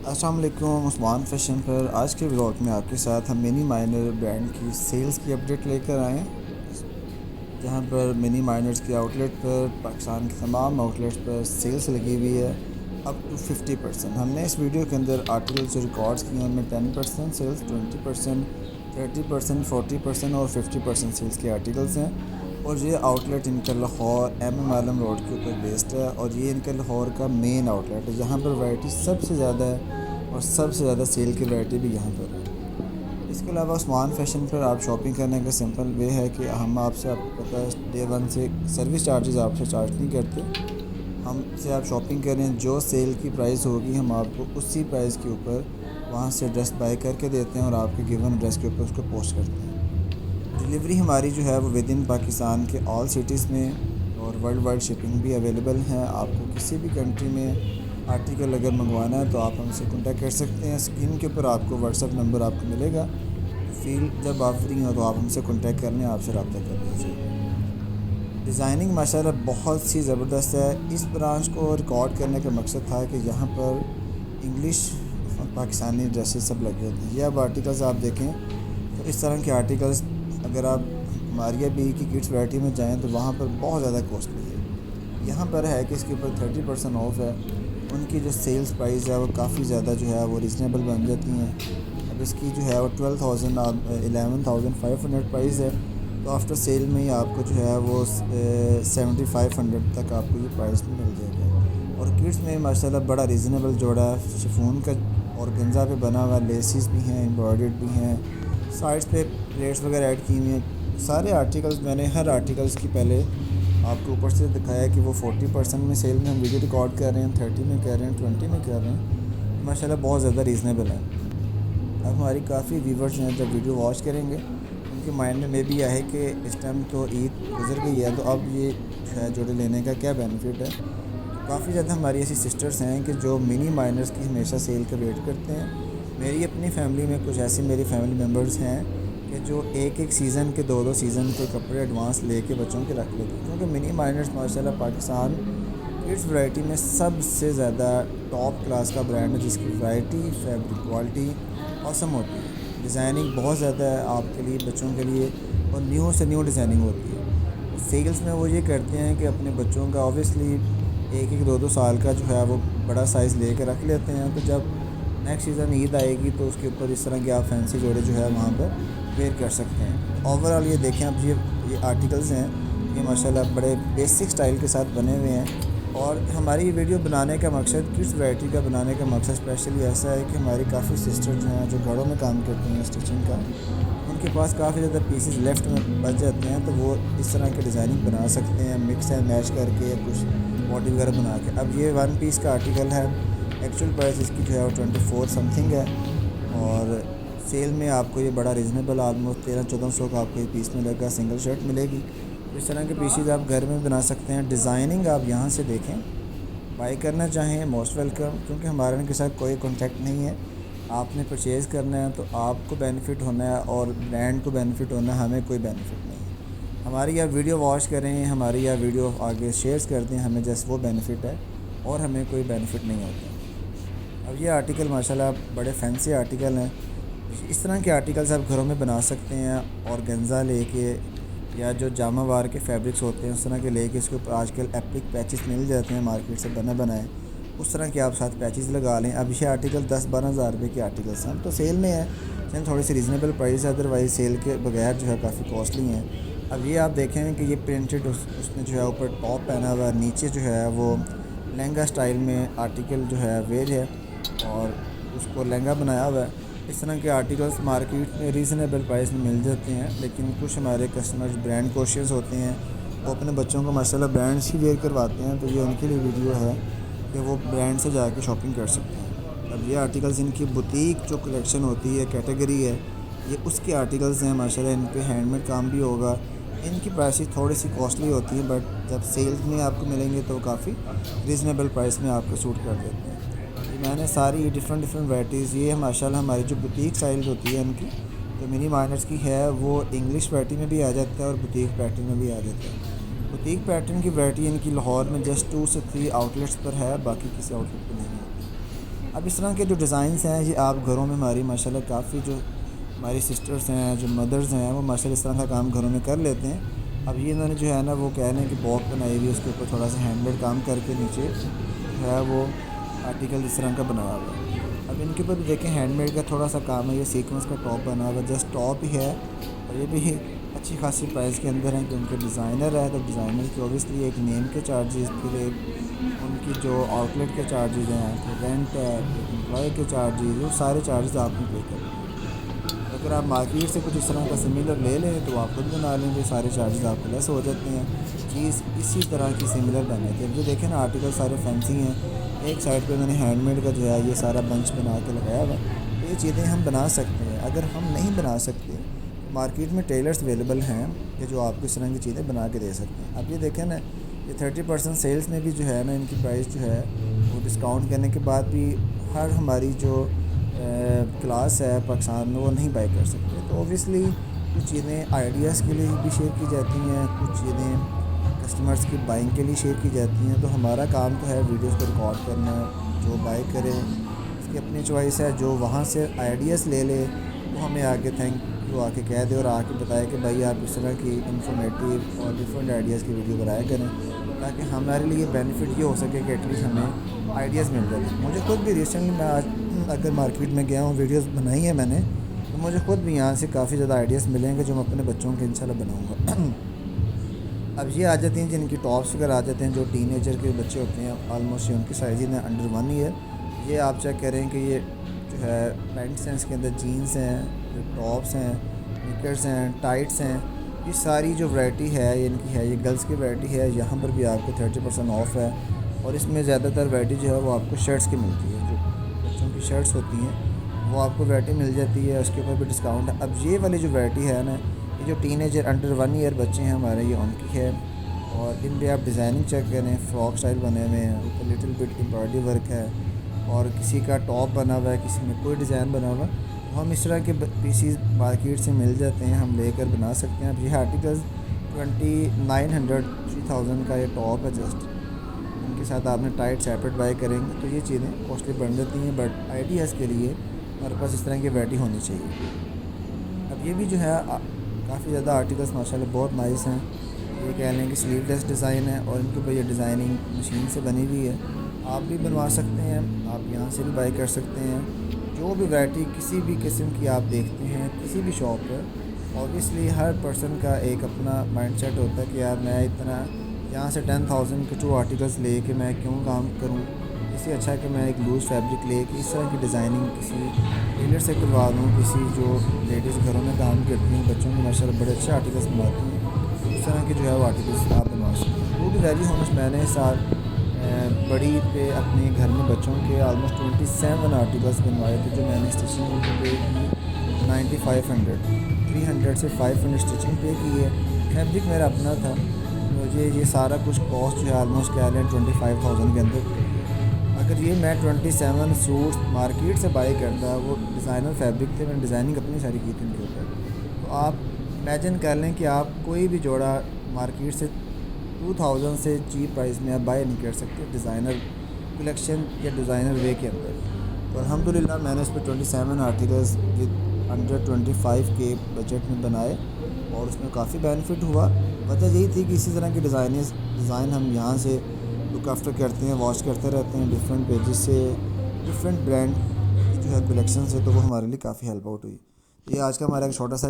السلام علیکم، عثمان فیشن پر آج کے ولاگ میں آپ کے ساتھ ہم منی مائنر برانڈ کی سیلز کی اپڈیٹ لے کر آئے ہیں، جہاں پر منی مائنرز کی آؤٹ لیٹ پر پاکستان کے تمام آؤٹ لیٹس پر سیلز لگی ہوئی ہے اپ ٹو 50%۔ ہم نے اس ویڈیو کے اندر آرٹیکل جو ریکارڈز کیے ہیں ان میں 10% سیلز، 20%، 30%، 40% اور 50% سیلز کے آرٹیکلز ہیں، اور یہ آؤٹ لیٹ ان کا لاہور MMLM روڈ کے اوپر بیسڈ ہے، اور یہ ان کا لاہور کا مین آؤٹ لیٹ ہے جہاں پر ورائٹی سب سے زیادہ ہے، اور سب سے زیادہ سیل کی ورائٹی بھی یہاں پر ہے۔ اس کے علاوہ عثمان فیشن پر آپ شاپنگ کرنے کا سمپل وے ہے کہ ہم آپ سے، آپ کو پتہ ہے ڈے ون سے سروس چارجز آپ سے چارج نہیں کرتے، ہم سے آپ شاپنگ کریں، جو سیل کی پرائس ہوگی ہم آپ کو اسی پرائس کے اوپر وہاں سے ڈریس بائی کر کے دیتے ہیں اور آپ کے گیون ایڈریس کے اوپر اس کو پوسٹ کرتے ہیں۔ ڈیلیوری ہماری جو ہے وہ ود ان پاکستان کے آل سٹیز میں، اور ورلڈ وائڈ شپنگ بھی اویلیبل ہیں۔ آپ کو کسی بھی کنٹری میں آرٹیکل اگر منگوانا ہے تو آپ ہم سے کانٹیکٹ کر سکتے ہیں۔ اسکرین کے اوپر آپ کو واٹس ایپ نمبر آپ کو ملے گا، جب آپ فری ہوں تو آپ ہم سے کانٹیکٹ کر لیں، آپ سے رابطہ کر لیجیے۔ ڈیزائننگ ماشاءاللہ بہت سی زبردست ہے۔ اس برانچ کو ریکارڈ کرنے کا مقصد تھا کہ یہاں پر انگلش پاکستانی ڈریسز سب لگے ہوتے ہیں۔ یہ اب آرٹیکلز آپ دیکھیں تو اس طرح کے آرٹیکلز اگر آپ ماریا بی کی کڈس ورائٹی میں جائیں تو وہاں پر بہت زیادہ کوسٹلی ہے۔ یہاں پر ہے کہ اس کے اوپر 30% آف ہے، ان کی جو سیلز پرائز ہے وہ کافی زیادہ جو ہے وہ ریزنیبل بن جاتی ہیں۔ اب اس کی جو ہے وہ 11,500 پرائز ہے، تو آفٹر سیل میں ہی آپ کو جو ہے وہ 7500 تک آپ کو یہ پرائز مل جائے گا۔ اور کڈس میں ماشاءاللہ بڑا ریزنیبل جوڑا ہے، شفون کا اور گنزا پہ بنا ہوا، لیسز بھی ہیں، امبرائڈرڈ بھی ہیں، سائڈس پہ پلیٹس وغیرہ ایڈ کی ہوئی ہیں۔ سارے آرٹیکلز میں نے ہر آرٹیکلز کی پہلے آپ کو اوپر سے دکھایا کہ وہ 40% میں سیل میں ہم ویڈیو ریکارڈ کر رہے ہیں، 30 میں کر رہے ہیں، 20 میں کر رہے ہیں، ماشاءاللہ بہت زیادہ ریزنیبل ہے۔ اب ہماری کافی ویورز ہیں جب ویڈیو واچ کریں گے ان کے مائنڈ میں بھی آئے کہ اس ٹائم تو عید گزر گئی ہے تو اب یہ جو ہے جوڑے لینے کا کیا بینیفٹ ہے۔ تو کافی زیادہ ہماری ایسی سسٹرز ہیں کہ جو منی مائنرز کی ہمیشہ سیل کا ویٹ کرتے ہیں۔ میری اپنی فیملی میں کچھ ایسی میری فیملی ممبرز ہیں کہ جو ایک سیزن کے دو سیزن کے کپڑے ایڈوانس لے کے بچوں کے رکھ لیتے ہیں، کیونکہ منی مائنرز ماشاءاللہ پاکستان کڈس ورائٹی میں سب سے زیادہ ٹاپ کلاس کا برانڈ ہے، جس کی ورائٹی، فیبرک کوالٹی اوسم ہوتی ہے، ڈیزائننگ بہت زیادہ ہے آپ کے لیے، بچوں کے لیے، اور نیو سے نیو ڈیزائننگ ہوتی ہے۔ اور سیلز میں وہ یہ کرتے ہیں کہ اپنے بچوں کا اوبویسلی ایک دو سال کا جو ہے وہ بڑا سائز لے کے رکھ لیتے ہیں، تو جب نیکسٹ سیزن عید آئے گی تو اس کے اوپر اس طرح کے آپ فینسی جوڑے جو ہے وہاں پر ویئر کر سکتے ہیں۔ تو اوورآل یہ دیکھیں، اب یہ آرٹیکلز ہیں، یہ ماشاءاللہ بڑے بیسک سٹائل کے ساتھ بنے ہوئے ہیں، اور ہماری یہ ویڈیو بنانے کا مقصد، کس ورائٹی کا بنانے کا مقصد اسپیشلی ایسا ہے کہ ہماری کافی سسٹر جو ہیں جو گھروں میں کام کرتی ہیں اسٹیچنگ کا، ان کے پاس کافی زیادہ پیسز لیفٹ میں بچ جاتے ہیں، تو وہ اس طرح کے ڈیزائننگ بنا سکتے ہیں مکس اینڈ میچ کر کے یا کچھ باڈی وغیرہ بنا کے۔ اب یہ 1 پیس کا آرٹیکل ہے، ایکچوئل پرائس اس کی جو ہے وہ 24 سمتھنگ ہے، اور سیل میں آپ کو یہ بڑا ریزنیبل آلموسٹ 1300-1400 کا آپ کو یہ پیس ملے گا، سنگل شرٹ ملے گی۔ اس طرح کے پیسز آپ گھر میں بنا سکتے ہیں۔ ڈیزائننگ آپ یہاں سے دیکھیں، بائی کرنا چاہیں موسٹ ویلکم، کیونکہ ہمارے ان کے ساتھ کوئی کانٹیکٹ نہیں ہے۔ آپ نے پرچیز کرنا ہے تو آپ کو بینیفٹ ہونا ہے اور برانڈ کو بینیفٹ ہونا ہے، ہمیں کوئی بینیفٹ نہیں ہے۔ ہماری آپ ویڈیو واچ کریں، ہماری آپ ویڈیو آگے شیئرز کر دیں، ہمیں جس وہ بینیفٹ ہے اور ہمیں کوئی بینیفٹ نہیں ہوتا۔ اب یہ آرٹیکل ماشاءاللہ بڑے فینسی آرٹیکل ہیں، اس طرح کے آرٹیکلز آپ گھروں میں بنا سکتے ہیں، اور گنزا لے کے یا جو جامہ وار کے فیبرکس ہوتے ہیں اس طرح کے لے کے، اس کے اوپر آج کل ایپلک پیچز مل جاتے ہیں مارکیٹ سے بنا بنائے، اس طرح کے آپ ساتھ پیچز لگا لیں۔ اب یہ آرٹیکل 10-12 ہزار روپے کے آرٹیکلس ہیں، ہم تو سیل میں ہیں، تھوڑی سی ریزنیبل پرائز ہے، ادروائز سیل کے بغیر جو ہے کافی کاسٹلی ہیں۔ اب یہ آپ دیکھیں کہ یہ پرنٹڈ اس نے جو ہے اوپر ٹاپ پہنا ہوا ہے، نیچے جو ہے وہ لہنگا سٹائل میں آرٹیکل جو ہے ویئر ہے، اور اس کو لہنگا بنایا ہوا ہے۔ اس طرح کے آرٹیکلس مارکیٹ میں ریزنیبل پرائس میں مل جاتے ہیں، لیکن کچھ ہمارے کسٹمرز برانڈ کوشیس ہوتے ہیں، وہ اپنے بچوں کو ماشاءاللہ برانڈس ہی ویئر کرواتے ہیں، تو یہ ان کے لیے ویڈیو ہے کہ وہ برانڈ سے جا کے شاپنگ کر سکتے ہیں۔ اب یہ آرٹیکلز ان کی بوتیک جو کلیکشن ہوتی ہے، کیٹیگری ہے، یہ اس کے آرٹیکلز ہیں ماشاءاللہ، ان پہ ہینڈ میڈ کام بھی ہوگا، ان کی پرائسز تھوڑی سی کاسٹلی ہوتی ہیں، بٹ جب سیلز میں آپ کو ملیں گے تو کافی ریزنیبل پرائس میں آپ کو سوٹ کر دیتے ہیں۔ یہ میں نے ساری ڈفرینٹ ورائٹیز، یہ ماشاءاللہ ہماری جو بوتیک سائز ہوتی ہے ان کی، جو منی مائنرز کی ہے، وہ انگلش ورائٹی میں بھی آ جاتا ہے اور بوتیک پیٹرن میں بھی آ جاتا ہے۔ بوتیک پیٹرن کی ورائٹی ان کی لاہور میں جسٹ 2 سے 3 آؤٹ لیٹس پر ہے، باقی کسی آؤٹ لیٹ پہ نہیں ہوتی۔ اب اس طرح کے جو ڈیزائنس ہیں یہ آپ گھروں میں ہماری ماشاءاللہ کافی جو ہماری سسٹرس ہیں جو مدرز ہیں وہ ماشاءاللہ اس طرح کا کام گھروں میں کر لیتے ہیں. اب یہ انہوں نے جو ہے نا وہ کہہ رہے ہیں کہ باک بنائی ہوئی ہے, اس کے اوپر تھوڑا سا ہینڈ میڈ کام کر کے نیچے جو ہے وہ آرٹیکل اس طرح کا بنا ہوا ہے. اب ان کے اوپر بھی دیکھیں ہینڈ میڈ کا تھوڑا سا کام ہے, یہ سیکوینس کا ٹاپ بنا ہوا ہے, جسٹ ٹاپ ہی ہے, اور یہ بھی اچھی خاصی پرائز کے اندر ہیں کہ ان کے ڈیزائنر ہے. تو ڈیزائنر کی اوبیسلی ایک نیم کے چارجز, پھر ایک ان کی جو آؤٹ لیٹ کے چارجز ہیں, پھر رینٹ ہے, پھر امپلائی کے چارجز, وہ سارے چارجز آپ کو پے کرنے ہیں. اگر آپ مارکیٹ سے کچھ اس طرح کا سملر لے لیں تو آپ خود بنا لیں گے, سارے چارجز آپ کو لیس ہو جاتے ہیں. چیز اسی طرح کی سملر بنے تھے. اب جو دیکھیں نا آرٹیکل سارے فینسی ہیں, ایک سائڈ پہ میں نے ہینڈ میڈ کا جو ہے یہ سارا بنچ بنا کے لگایا ہوا. تو یہ چیزیں ہم بنا سکتے ہیں. اگر ہم نہیں بنا سکتے, مارکیٹ میں ٹیلرز اویلیبل ہیں کہ جو آپ کو اس طرح کی چیزیں بنا کے دے سکتے ہیں. اب یہ دیکھیں نا یہ 30% سیلز میں بھی جو ہے نا ان کی پرائس جو ہے وہ ڈسکاؤنٹ کرنے کے بعد بھی ہر ہماری جو کلاس ہے پاکستان میں وہ نہیں بائی کر سکتے. تو اوبیسلی کچھ چیزیں آئیڈیاز کے لیے بھی شیئر کی جاتی ہیں, کچھ چیزیں کسٹمرز کی بائنگ کے لیے شیئر کی جاتی ہیں. تو ہمارا کام تو ہے ویڈیوز کو ریکارڈ کرنا, جو بائی کرے اس کی اپنی چوائس ہے, جو وہاں سے آئیڈیاز لے لے وہ ہمیں آ کے تھینک یو آ کے کہہ دے اور آ کے بتائے کہ بھائی آپ اس طرح کی انفارمیٹیو اور ڈفرینٹ آئیڈیاز کی ویڈیو بنایا کریں, تاکہ ہمارے لیے بینیفٹ یہ ہو سکے کہ ایٹ لیسٹ ہمیں آئیڈیاز مل جائیں. مجھے خود بھی ریسنٹلی میں آج اگر مارکیٹ میں گیا ہوں, ویڈیوز بنائی ہیں میں نے, تو مجھے خود بھی یہاں سے کافی زیادہ آئیڈیاز ملیں گے جو میں اپنے بچوں کے انشاءاللہ بناؤں گا. اب یہ آ جاتی ہیں جن کی ٹاپس وغیرہ آ جاتے ہیں, جو ٹین ایجر کے بچے ہوتے ہیں, آلموسٹ ان کی سائز ہی میں انڈر 1 ایئر. یہ آپ چیک کریں کہ یہ جو ہے پینٹس ہیں, اس کے اندر جینس ہیں, جو ٹاپس ہیں, نیکرز ہیں, ٹائٹس ہیں, یہ ساری جو ورائٹی ہے یہ ان کی ہے, یہ گرلس کی ورائٹی ہے. یہاں پر بھی آپ کو 30% آف ہے, اور اس میں زیادہ تر ورائٹی جو ہے وہ آپ کو شرٹس کی ملتی ہے. جو بچوں کی شرٹس ہوتی ہیں وہ آپ کو ورائٹی مل جاتی ہے, اس کے اوپر بھی ڈسکاؤنٹ ہے. اب یہ والی جو ورائٹی ہے نا, یہ جو ٹین ایجر انڈر 1 ایئر بچے ہیں ہمارے, یہ ان کی ہے. اور ان پہ آپ ڈیزائننگ چیک کریں, فراک اسٹائل بنے ہوئے ہیں, اوپر لٹل بٹ امبرائڈری ورک ہے, اور کسی کا ٹاپ بنا ہوا ہے, کسی میں کوئی ڈیزائن بنا ہوا ہے. تو ہم اس طرح کے پیسز مارکیٹ سے مل جاتے ہیں, ہم لے کر بنا سکتے ہیں. اب یہ آرٹیکلز 2900 3000 کا یہ ٹاپ ہے جسٹ, ان کے ساتھ آپ نے ٹائٹ سیپریٹ بائی کریں گے تو یہ چیزیں کوسٹلی بن جاتی ہیں. بٹ آئیڈیاز کے لیے ہمارے پاس اس طرح کی ورائٹی ہونی چاہیے. اب یہ بھی جو ہے کافی زیادہ آرٹیکلس ماشاءاللہ بہت نائس ہیں. یہ کہہ لیں کہ سلیو لیس ڈیزائن ہے, اور ان کے اوپر یہ ڈیزائننگ مشین سے بنی ہوئی ہے. آپ بھی بنوا سکتے ہیں, آپ یہاں سے بھی بائی کر سکتے ہیں. جو بھی ورائٹی کسی بھی قسم کی آپ دیکھتے ہیں کسی بھی شاپ پر, اوبیسلی ہر پرسن کا ایک اپنا مائنڈ سیٹ ہوتا ہے کہ یار میں اتنا یہاں سے 10,000 کے 2 آرٹیکلس لے کے میں کیوں کام کروں, اس سے اچھا کہ میں ایک لوز فیبرک لے کے اس طرح کی ڈیزائننگ کسی ٹیلر سے کروا دوں. کسی جو لیڈیز گھروں میں کام کرتی ہیں, بچوں کے ماشاءاللہ بڑے اچھے آرٹیکلس بناتی ہیں, اس طرح کے جو ہے وہ آرٹیکلس آپ بنوا سکتے ہیں. وہ بھی ویلی ہومس میں نے ساتھ بڑی پہ اپنے گھر میں بچوں کے آلموسٹ 27 آرٹیکلس بنوائے تھے, جو میں نے اسٹیچنگ پے کی 9500 300 سے 500 اسٹیچنگ پے کی ہے. فیبرک میرا اپنا تھا. مجھے یہ سارا کچھ کاسٹ جو ہے آلموسٹ کہہ لیں 25,000 کے اندر. اگر یہ میں 27 سوٹس مارکیٹ سے بائی کرتا, وہ ڈیزائنر فیبرک تھے, میں نے ڈیزائننگ اپنی ساری کی تھی ان کے اوپر. تو آپ امیجن کر لیں کہ آپ کوئی بھی جوڑا مارکیٹ سے 2000 سے چیپ پرائز میں آپ بائی نہیں کر سکتے ڈیزائنر کلیکشن یا ڈیزائنر وے کے اندر. تو الحمدللہ میں نے اس پہ 27 آرٹیکلز ود انڈر 25 کے بجٹ میں بنائے, اور اس میں کافی بینیفٹ ہوا. وجہ یہی تھی کہ اسی طرح کے ڈیزائن ہم یہاں سے لک آفٹر کرتے ہیں, واچ کرتے رہتے ہیں ڈفرینٹ پیجز سے, ڈفرینٹ برانڈ کی جو ہے کلیکشن سے, تو وہ ہمارے لیے کافی ہیلپ آؤٹ ہوئی. یہ آج کا ہمارا ایک چھوٹا سا